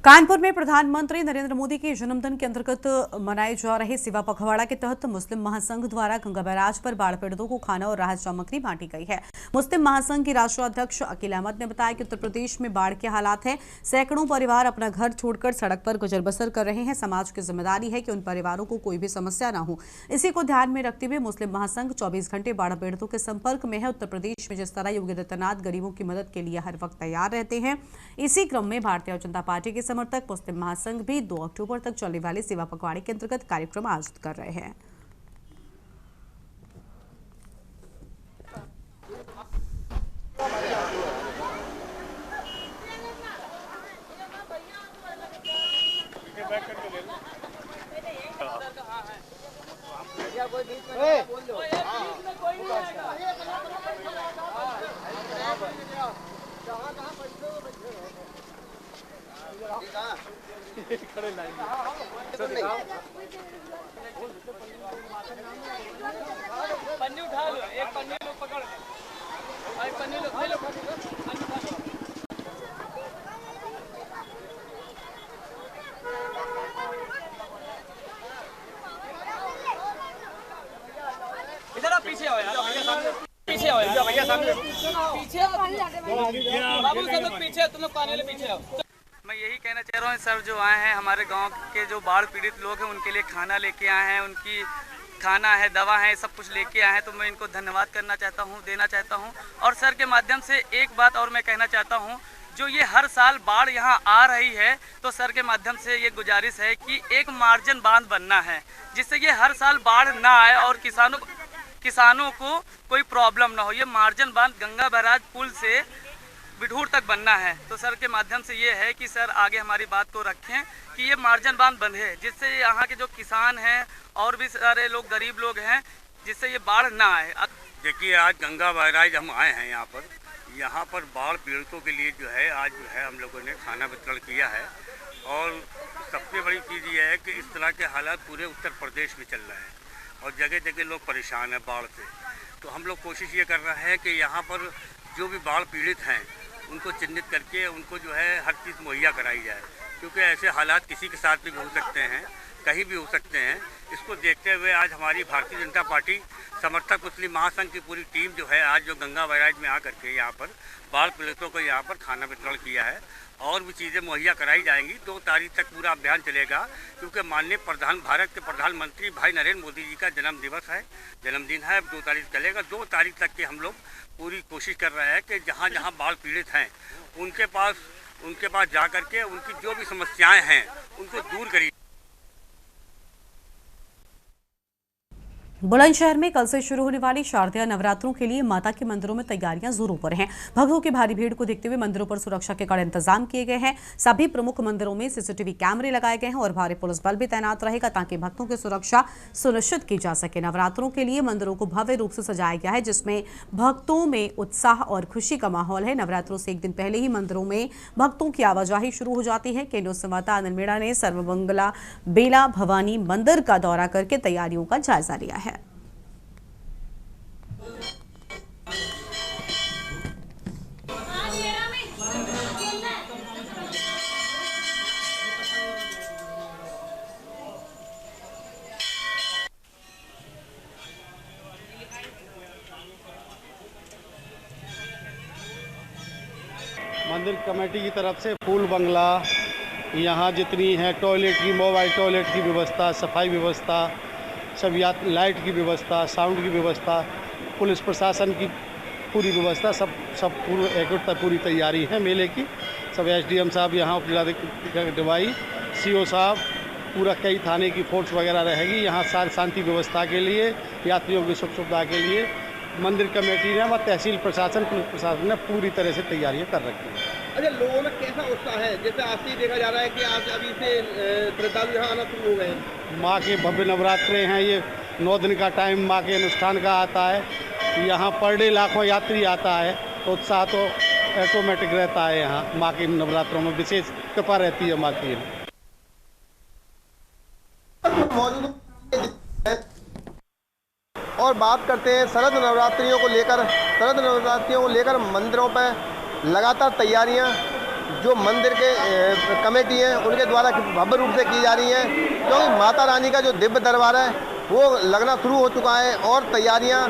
कानपुर में प्रधानमंत्री नरेंद्र मोदी के जन्मदिन के अंतर्गत मनाए जा रहे सेवा पखवाड़ा के तहत मुस्लिम महासंघ द्वारा गंगा बैराज पर बाढ़ पीड़ितों को खाना और राहत सामग्री बांटी गई है। मुस्लिम महासंघ की राष्ट्रीय अध्यक्ष अकील अहमद ने बताया कि उत्तर प्रदेश में बाढ़ के हालात हैं। सैकड़ों परिवार अपना घर छोड़कर सड़क पर गुजर बसर कर रहे हैं। समाज की जिम्मेदारी है कि उन परिवारों को कोई भी समस्या न हो। इसी को ध्यान में रखते हुए मुस्लिम महासंघ 24 घंटे बाढ़ पीड़ितों के संपर्क में है। उत्तर प्रदेश में जिस तरह योगी आदित्यनाथ गरीबों की मदद के लिए हर वक्त तैयार रहते हैं, इसी क्रम में भारतीय जनता पार्टी के समर्थक मुस्लिम महासंघ भी 2 अक्टूबर तक चलने वाले सेवा पखवाड़े के अंतर्गत कार्यक्रम आयोजित कर रहे हैं। पन्नी उठा लो, एक पन्नी लो पकड़, एक पन्नी लो, ले लो, पन्नी उठा लो। इधर आप पीछे आओ यार, पीछे आओ यार, भैया सामने पीछे आओ, बाबू सब लोग पीछे, तुम लोग पानी ले पीछे आओ। मैं यही कहना चाह रहा हूँ सर, जो आए हैं हमारे गांव के जो बाढ़ पीड़ित लोग हैं उनके लिए खाना लेके आए हैं, उनकी खाना है, दवा है, सब कुछ लेके आए हैं, तो मैं इनको धन्यवाद करना चाहता हूँ, देना चाहता हूँ। और सर के माध्यम से एक बात और मैं कहना चाहता हूँ, जो ये हर साल बाढ़ यहाँ आ रही है, तो सर के माध्यम से ये गुजारिश है कि एक मार्जिन बांध बनना है, जिससे ये हर साल बाढ़ ना आए और किसानों को कोई प्रॉब्लम ना हो। ये मार्जिन बांध गंगा बैराज पुल से बिठूर तक बनना है। तो सर के माध्यम से ये है कि सर आगे हमारी बात को रखें कि ये मार्जिन बांध बंधे, जिससे यहाँ के जो किसान हैं और भी सारे लोग गरीब लोग हैं, जिससे ये बाढ़ ना आए। देखिए, आज गंगा बैराज हम आए हैं यहाँ पर बाढ़ पीड़ितों के लिए जो है आज जो है हम लोगों ने खाना वितरण किया है। और सबसे बड़ी चीज़ ये है कि इस तरह के हालात पूरे उत्तर प्रदेश में चल रहे हैं और जगह जगह लोग परेशान हैं बाढ़ से। तो हम लोग कोशिश ये कर रहे हैं कि यहाँ पर जो भी बाढ़ पीड़ित हैं उनको चिन्हित करके उनको जो है हर चीज़ मुहैया कराई जाए, क्योंकि ऐसे हालात किसी के साथ भी हो सकते हैं, कहीं भी हो सकते हैं। इसको देखते हुए आज हमारी भारतीय जनता पार्टी समर्थक मुस्लिम महासंघ की पूरी टीम जो है आज जो गंगा बैराज में आकर के यहाँ पर बाढ़ पीड़ितों को यहाँ पर खाना वितरण किया है और भी चीज़ें मुहैया कराई जाएंगी। 2 तारीख तक पूरा अभियान चलेगा, क्योंकि माननीय भारत के प्रधानमंत्री भाई नरेंद्र मोदी जी का जन्मदिन है। 2 तारीख चलेगा। 2 तारीख तक के हम लोग पूरी कोशिश कर रहे हैं कि जहाँ जहाँ बाढ़ पीड़ित हैं उनके पास जा कर के उनकी जो भी समस्याएं हैं उनको दूर करिए। बुलंदशहर में कल से शुरू होने वाली शारदीय नवरात्रों के लिए माता के मंदिरों में तैयारियां जोरों पर हैं। भक्तों की भारी भीड़ को देखते हुए मंदिरों पर सुरक्षा के कड़े इंतजाम किए गए हैं। सभी प्रमुख मंदिरों में सीसीटीवी कैमरे लगाए गए हैं और भारी पुलिस बल भी तैनात रहेगा ताकि भक्तों की सुरक्षा सुनिश्चित की जा सके। नवरात्रों के लिए मंदिरों को भव्य रूप से सजाया गया है, जिसमें भक्तों में उत्साह और खुशी का माहौल है। नवरात्रों से एक दिन पहले ही मंदिरों में भक्तों की आवाजाही शुरू हो जाती है। केंद्रीय संवाददाता आनंद मीणा ने सर्वमंगला बेला भवानी मंदिर का दौरा करके तैयारियों का जायजा लिया है। मंदिर कमेटी की तरफ से फूल बंगला, यहाँ जितनी है टॉयलेट की, मोबाइल टॉयलेट की व्यवस्था, सफाई व्यवस्था, सब लाइट की व्यवस्था, साउंड की व्यवस्था, पुलिस प्रशासन की पूरी व्यवस्था, सब पूरी तैयारी है मेले की। सब एसडीएम साहब यहाँ जिलाधिकारी सीओ साहब पूरा कई थाने की फोर्स वगैरह रहेगी यहाँ सारी शांति व्यवस्था के लिए, यात्रियों की सुख सुविधा के लिए मंदिर कमेटी ने व तहसील प्रशासन पुलिस प्रशासन ने पूरी तरह से तैयारियां कर रखी हैं। अच्छा, लोगों में कैसा उत्साह है? जैसे आज से देखा जा रहा है कि आज अभी से श्रद्धालु यहाँ आना शुरू हो गए हैं। माँ के भव्य नवरात्रे हैं, ये 9 दिन का टाइम माँ के अनुष्ठान का आता है। यहाँ पर डे लाखों यात्री आता है, उत्साह तो ऑटोमेटिक रहता है। यहाँ माँ के नवरात्रों में विशेष कृपा रहती है माँ की। और बात करते हैं शरद नवरात्रियों को लेकर मंदिरों पर लगातार तैयारियां जो मंदिर के कमेटी हैं उनके द्वारा भव्य रूप से की जा रही हैं, क्योंकि माता रानी का जो दिव्य दरबार है वो लगना शुरू हो चुका है और तैयारियां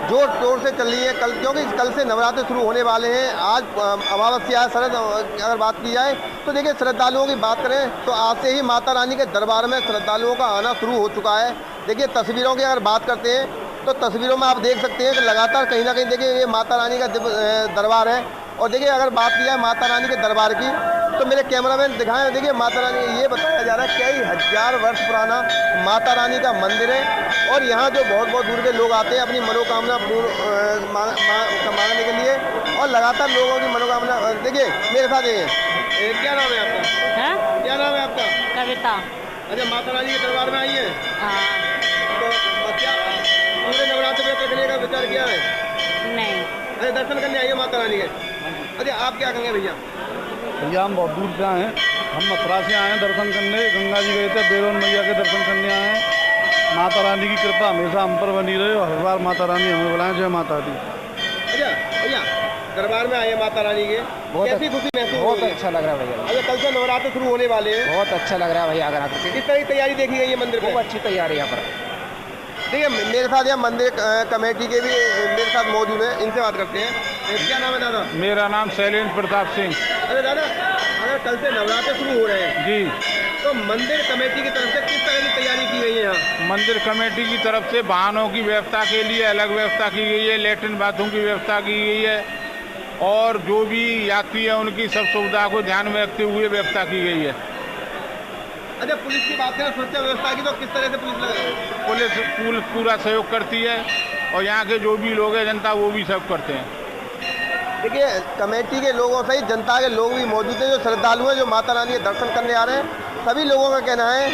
जोर शोर से चल रही है। क्योंकि कल से नवरात्र शुरू होने वाले हैं। आज अमावस्या है, शरद अगर बात की जाए तो देखिए श्रद्धालुओं की बात करें तो आज से ही माता रानी के दरबार में श्रद्धालुओं का आना शुरू हो चुका है। देखिए तस्वीरों की अगर बात करते हैं तो तस्वीरों में आप देख सकते हैं कि लगातार कहीं ना कहीं देखिए ये माता रानी का दरबार है। और देखिए अगर बात की जाए माता रानी के दरबार की तो मेरे कैमरामैन दिखाएं, देखिए माता रानी ये बताया जा रहा है कई हजार वर्ष पुराना माता रानी का मंदिर है और यहाँ जो बहुत दूर के लोग आते हैं अपनी मनोकामना मांगने के लिए और लगातार लोगों की मनोकामना। देखिए मेरे साथ क्या नाम है आपका? क्या नाम है आपका? कविता। अच्छा, माता रानी के दरबार में आई है? हाँ। तो क्या पूरे नवरात्र व्रत रखने का विचार किया है? नहीं। अरे दर्शन करने आई है माता रानी के। अच्छा, आप क्या कहेंगे भैया? भैया हम बहुत दूर से आए हैं, हम मथुरा से आए हैं दर्शन करने। गंगा जी गए थे, बेरोन मैया के दर्शन करने आए हैं। माता रानी की कृपा हमेशा हम पर बनी रहे और हर बार माता रानी हमें बुलाएं। जय माता दी। अच्छा भैया, दरबार में आए हैं माता रानी के, कैसी खुशी महसूस? बहुत अच्छा लग रहा है भैया। अच्छा, कल से नवरात्र शुरू होने वाले हैं। बहुत अच्छा लग रहा है भैया। अगर आप किस तरह की तैयारी देखी गई है मंदिर में? खूब अच्छी तैयारी यहाँ पर। देखिए, मेरे साथ यहाँ मंदिर कमेटी के भी मेरे साथ मौजूद हैं, इनसे बात करते हैं। क्या नाम है दादा? मेरा नाम शैलेंद्र प्रताप सिंह। अरे दादा, अगर कल से नवरात्र शुरू हो रहे हैं जी, तो मंदिर कमेटी की तरफ से किस तरह की तैयारी की गई है यहाँ? मंदिर कमेटी की तरफ से वाहनों की व्यवस्था के लिए अलग व्यवस्था की गई है, लेटरिन बाथरूम की व्यवस्था की गई है और जो भी यात्री है उनकी सब सुविधा को ध्यान में रखते हुए व्यवस्था की गई है। अच्छा, पुलिस की बात करें सुरक्षा व्यवस्था की, तो किस तरह से पुलिस पूरा सहयोग करती है और यहाँ के जो भी लोग हैं जनता वो भी सब करते हैं। देखिए, कमेटी के लोगों सहित जनता के लोग भी मौजूद हैं, जो श्रद्धालु हैं, जो माता रानी के दर्शन करने आ रहे हैं। सभी लोगों का कहना है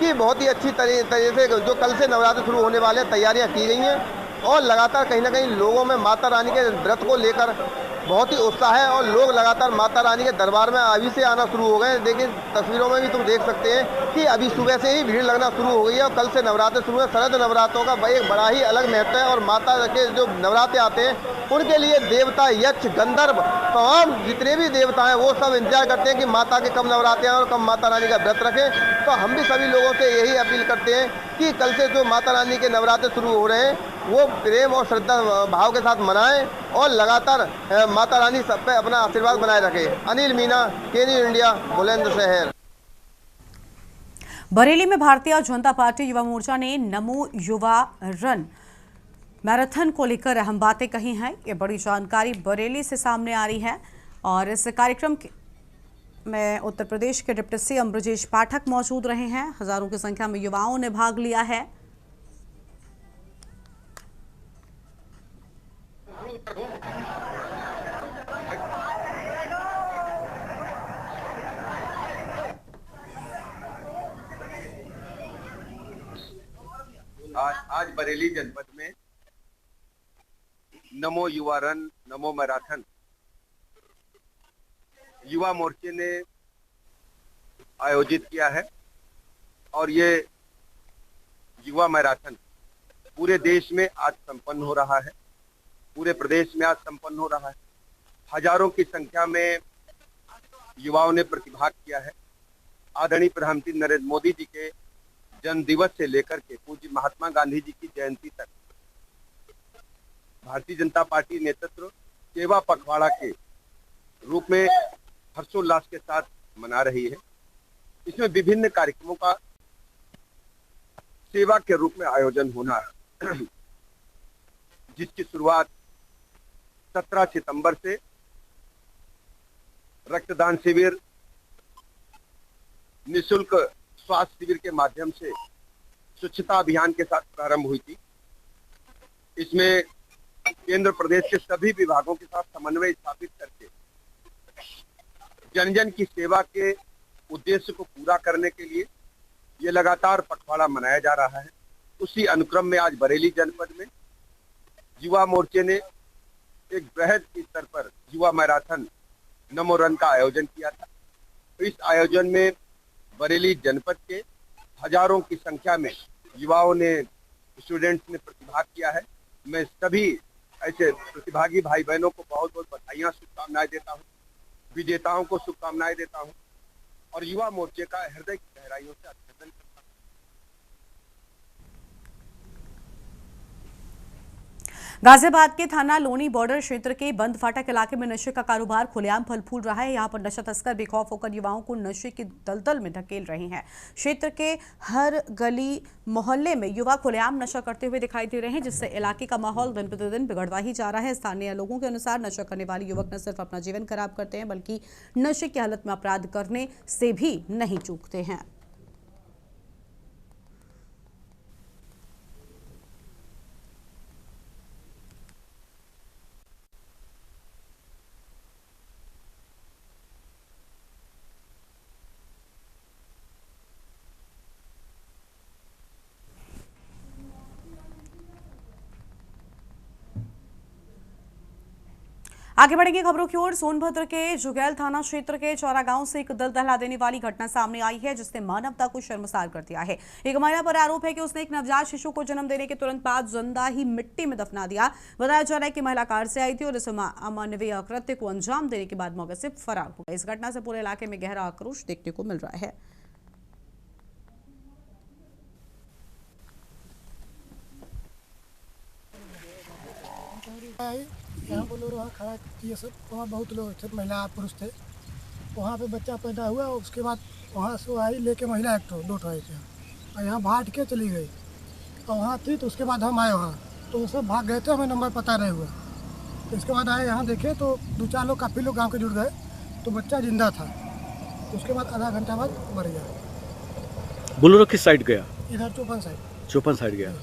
कि बहुत ही अच्छी तरीके से जो कल से नवरात्र शुरू होने वाले हैं तैयारियां की गई हैं और लगातार कहीं ना कहीं लोगों में माता रानी के व्रत को लेकर बहुत ही उत्साह है और लोग लगातार माता रानी के दरबार में अभी से आना शुरू हो गए। देखिए, तस्वीरों में भी तुम देख सकते हैं कि अभी सुबह से ही भीड़ लगना शुरू हो गई है और कल से नवरात्र शुरू है। शरद नवरात्रों का एक बड़ा ही अलग महत्व है और माता के जो नवरात्र आते हैं उनके लिए देवता, यक्ष, गंधर्व, तमाम जितने भी देवता हैं वो सब इंतजार करते हैं कि माता के कब नवरात्र आए और कब माता रानी का व्रत रखें। तो हम भी सभी लोगों से यही अपील करते हैं कि कल से जो माता रानी के नवरात्र शुरू हो रहे हैं वो प्रेम और श्रद्धा भाव के साथ मनाएं और लगातार माता रानी सब पे अपना आशीर्वाद बनाए रखे। अनिल मीना, केनी इंडिया, बुलंदशहर। बरेली में भारतीय जनता पार्टी युवा मोर्चा ने नमो युवा रन मैराथन को लेकर अहम बातें कही हैं। ये बड़ी जानकारी बरेली से सामने आ रही है और इस कार्यक्रम में उत्तर प्रदेश के डिप्टी सीएम ब्रजेश पाठक मौजूद रहे हैं। हजारों की संख्या में युवाओं ने भाग लिया है। आज बरेली जनपद में नमो युवा रन, नमो मैराथन युवा मोर्चे ने आयोजित किया है और ये युवा मैराथन पूरे देश में आज संपन्न हो रहा है, पूरे प्रदेश में आज संपन्न हो रहा है। हजारों की संख्या में युवाओं ने प्रतिभाग किया है। आदरणीय प्रधानमंत्री नरेंद्र मोदी जी के जन्म दिवस से लेकर के पूज्य महात्मा गांधी जी की जयंती तक भारतीय जनता पार्टी नेतृत्व सेवा पखवाड़ा के रूप में हर्षोल्लास के साथ मना रही है। इसमें विभिन्न कार्यक्रमों का सेवा के रूप में आयोजन होना है, जिसकी शुरुआत 17 सितंबर से रक्तदान शिविर, निःशुल्क स्वास्थ्य शिविर के माध्यम से स्वच्छता अभियान के साथ प्रारंभ हुई थी। इसमें केंद्र प्रदेश के सभी विभागों के साथ समन्वय स्थापित करके जन जन की सेवा के उद्देश्य को पूरा करने के लिए ये लगातार पखवाड़ा मनाया जा रहा है। उसी अनुक्रम में आज बरेली जनपद में युवा मोर्चे ने एक बृहद स्तर पर युवा मैराथन नमो रन का आयोजन किया था। तो इस आयोजन में बरेली जनपद के हजारों की संख्या में युवाओं ने, स्टूडेंट्स ने प्रतिभाग किया है। मैं सभी ऐसे प्रतिभागी भाई बहनों को बहुत बहुत बधाइयाँ, शुभकामनाएं देता हूँ, विजेताओं को शुभकामनाएं देता हूँ और युवा मोर्चे का हृदय की गहराइयों से अभिनंदन करता हूँ। गाजियाबाद के थाना लोनी बॉर्डर क्षेत्र के बंद फाटक इलाके में नशे का कारोबार खुलेआम फल फूल रहा है। यहाँ पर नशा तस्कर बेखौफ होकर युवाओं को नशे की दलदल में धकेल रहे हैं। क्षेत्र के हर गली मोहल्ले में युवा खुलेआम नशा करते हुए दिखाई दे रहे हैं, जिससे इलाके का माहौल दिन प्रतिदिन बिगड़ता ही जा रहा है। स्थानीय लोगों के अनुसार नशा करने वाले युवक न सिर्फ अपना जीवन खराब करते हैं बल्कि नशे की हालत में अपराध करने से भी नहीं चूकते हैं। आगे बढ़ेंगे खबरों की ओर। सोनभद्र के जुगैल थाना क्षेत्र के चौरा गांव से एक दिल दहला देने वाली घटना सामने आई है, जिसने मानवता को शर्मसार कर दिया है। एक महिला पर आरोप है कि उसने एक नवजात शिशु को जन्म देने के तुरंत बाद जिंदा ही मिट्टी में दफना दिया। बताया जा रहा है कि महिला कार से आई थी और इस अमानवीय कृत्य को अंजाम देने के बाद मौके से फरार हो गई। इस घटना से पूरे इलाके में गहरा आक्रोश देखने को मिल रहा है। यहाँ बोलो वहाँ खड़ा किए सब, वहाँ बहुत लोग थे, महिला पुरुष थे। वहाँ पे बच्चा पैदा हुआ, उसके बाद वहाँ से आई लेके महिला एक दो आई थी और यहाँ भाट के चली गई और वहाँ थी। तो उसके बाद हम आए वहाँ, तो वो सब भाग गए थे, हमें नंबर पता नहीं हुआ। तो इसके बाद आए यहाँ देखे तो 2-4 लोग, काफ़ी लोग गाँव के जुड़ गए, तो बच्चा जिंदा था। तो उसके बाद आधा घंटा बाद मर गया। बोलेरो किस साइड गया? इधर चौपन साइड। चौपन साइड गया।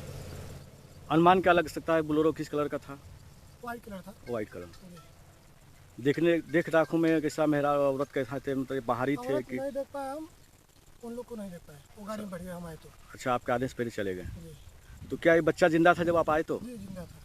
अनुमान क्या लग सकता है? बोलेरो किस कलर का था? वाइट कलर था। White colour. देख राखों में कैसा मेहरा औरत कैसा थे, मतलब बाहरी थे कि नहीं देख पाए हम, उन लोग को नहीं देख पाए। वो गाड़ी में बैठ गए, हम आए तो। अच्छा, आपके आदेश पर चले गए। तो क्या ये बच्चा जिंदा था जब आप आए? तो जी जिंदा था।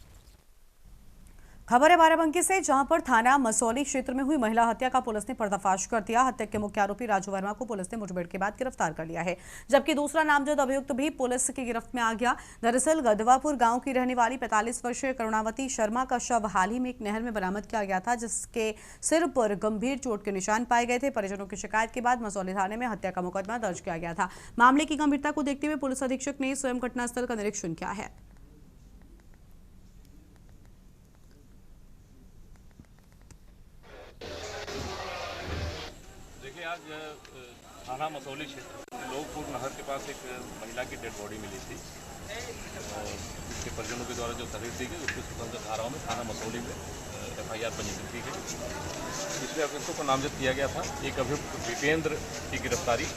खबर है बाराबंकी से, जहां पर थाना मसौली क्षेत्र में हुई महिला हत्या का पुलिस ने पर्दाफाश कर दिया। हत्या के मुख्य आरोपी राजू वर्मा को पुलिस ने मुठभेड़ के बाद गिरफ्तार कर लिया है, जबकि दूसरा नामजद अभियुक्त भी पुलिस की गिरफ्त में आ गया। दरअसल गदवापुर गांव की रहने वाली 45 वर्षीय करुणावती शर्मा का शव हाल ही में एक नहर में बरामद किया गया था, जिसके सिर पर गंभीर चोट के निशान पाए गए थे। परिजनों की शिकायत के बाद मसौली थाने में हत्या का मुकदमा दर्ज किया गया था। मामले की गंभीरता को देखते हुए पुलिस अधीक्षक ने स्वयं घटनास्थल का निरीक्षण किया है। आज थाना मसौली क्षेत्र लोकपुर नहर के पास एक महिला की डेड बॉडी मिली थी। उसके परिजनों के द्वारा जो तहरीर दी गई, उसकी स्वतंत्र धाराओं में थाना मसौली में FIR पंजीकृत की गई। इसमें अभियुक्तों को नामजद किया गया था। एक अभियुक्त विपेंद्र की गिरफ्तारी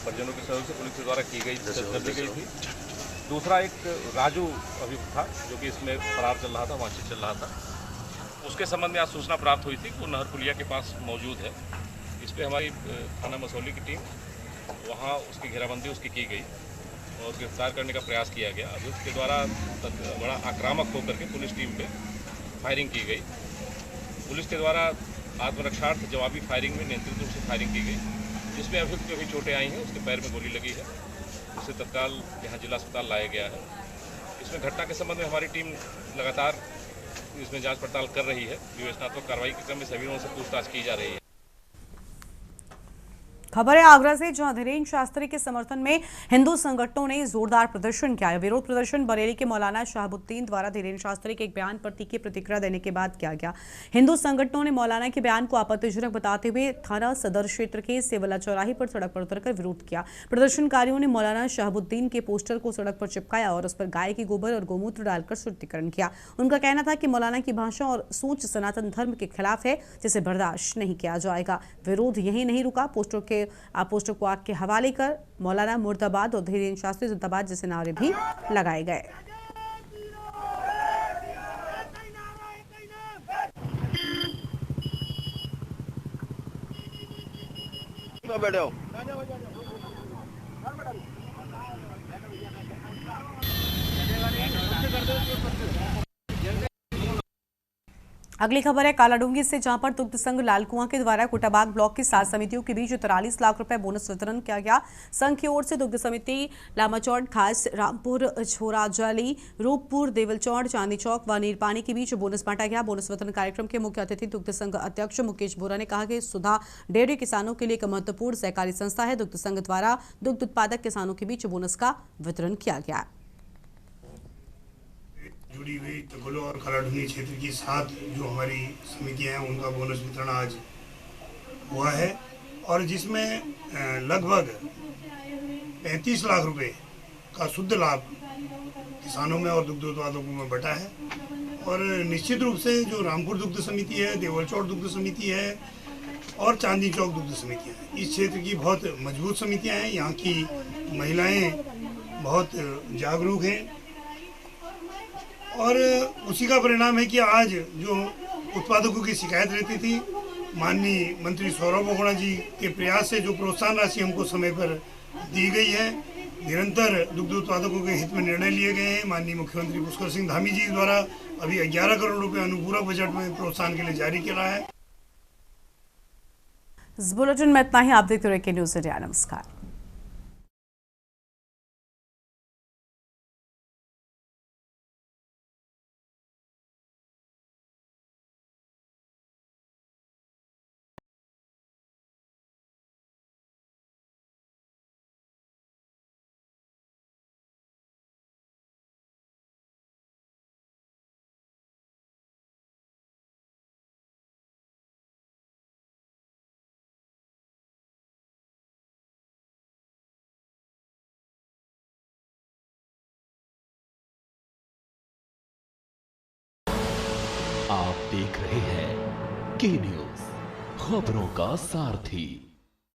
परिजनों के सहयोग से पुलिस के द्वारा की गई थी। दूसरा एक राजू अभियुक्त था, जो कि इसमें फरार चल रहा था, वांछित चल रहा था। उसके संबंध में आज सूचना प्राप्त हुई थी कि वो नहर पुलिया के पास मौजूद है। इस पर हमारी थाना मसौली की टीम वहाँ उसकी घेराबंदी की गई और गिरफ्तार करने का प्रयास किया गया। अभियुक्त के द्वारा बड़ा आक्रामक होकर के पुलिस टीम पे फायरिंग की गई। पुलिस के द्वारा आत्मरक्षार्थ जवाबी फायरिंग में नियंत्रित रूप से फायरिंग की गई, जिसमें अभियुक्त को भी चोटें आई हैं। उसके पैर में गोली लगी है, उसे तत्काल यहाँ जिला अस्पताल लाया गया है। इसमें घटना के संबंध में हमारी टीम लगातार इसमें जांच पड़ताल कर रही है। विवेचनात्मक कार्रवाई के क्रम में सभी लोगों से पूछताछ की जा रही है। खबर है आगरा से, जहां धीरेन्द्र शास्त्री के समर्थन में हिंदू संगठनों ने जोरदार प्रदर्शन किया है। विरोध प्रदर्शन बरेली के मौलाना शहाबुद्दीन द्वारा धीरेन्द्र शास्त्री के एक बयान पर तीखी प्रतिक्रिया देने के बाद किया गया। हिंदू संगठनों ने मौलाना के बयान को आपत्तिजनक बताते हुए थाना सदर क्षेत्र के सेवला चौराहे पर सड़क पर उतरकर विरोध किया। प्रदर्शनकारियों ने मौलाना शहाबुद्दीन के पोस्टर को सड़क पर चिपकाया और उस पर गाय के गोबर और गोमूत्र डालकर सूत्रीकरण किया। उनका कहना था कि मौलाना की भाषा और सोच सनातन धर्म के खिलाफ है, जिसे बर्दाश्त नहीं किया जाएगा। विरोध यही नहीं रुका। पोस्टर को आग के हवाले कर मौलाना मुर्दाबाद और धीरेन्द्र शास्त्री जिंदाबाद जैसे नारे भी लगाए गए। अगली खबर है कालाडूंगी से, जहां पर दुग्ध संघ लालकुआं के द्वारा कोटाबाग ब्लॉक की 7 समितियों के बीच 43 लाख रुपए बोनस वितरण किया गया। संघ की ओर से दुग्ध समिति लामाचौड़, खास, रामपुर, छोराजाली, रूपपुर, देवलचौड़, चांदी चौक व नीरपानी के बीच बोनस बांटा गया। बोनस वितरण कार्यक्रम के मुख्य अतिथि दुग्ध संघ अध्यक्ष मुकेश बोरा ने कहा कि सुधा डेयरी किसानों के लिए एक महत्वपूर्ण सहकारी संस्था है। दुग्ध संघ द्वारा दुग्ध उत्पादक किसानों के बीच बोनस का वितरण किया गया। जुड़ी हुई तगोलो और कालाडूंगी क्षेत्र की 7 जो हमारी समितियां हैं, उनका बोनस वितरण आज हुआ है और जिसमें लगभग 35 लाख रुपए का शुद्ध लाभ किसानों में और दुग्ध उत्पादकों में बटा है। और निश्चित रूप से जो रामपुर दुग्ध समिति है, देवलचौड़ दुग्ध समिति है और चांदी चौक दुग्ध समितियाँ हैं, इस क्षेत्र की बहुत मजबूत समितियाँ हैं। यहाँ की महिलाएँ बहुत जागरूक हैं और उसी का परिणाम है कि आज जो उत्पादकों की शिकायत रहती थी, माननीय मंत्री सौरभ बोगड़ा जी के प्रयास से जो प्रोत्साहन राशि हमको समय पर दी गई है, निरंतर दुग्ध उत्पादकों के हित में निर्णय लिए गए हैं। माननीय मुख्यमंत्री पुष्कर सिंह धामी जी द्वारा अभी 11 करोड़ रुपए अनुपूरक बजट में प्रोत्साहन के लिए जारी किया है। इस बुलेटिन में इतना ही। आप देखते रहिए न्यूज़ इंडिया। नमस्कार। आप देख रहे हैं के न्यूज़, खबरों का सारथी।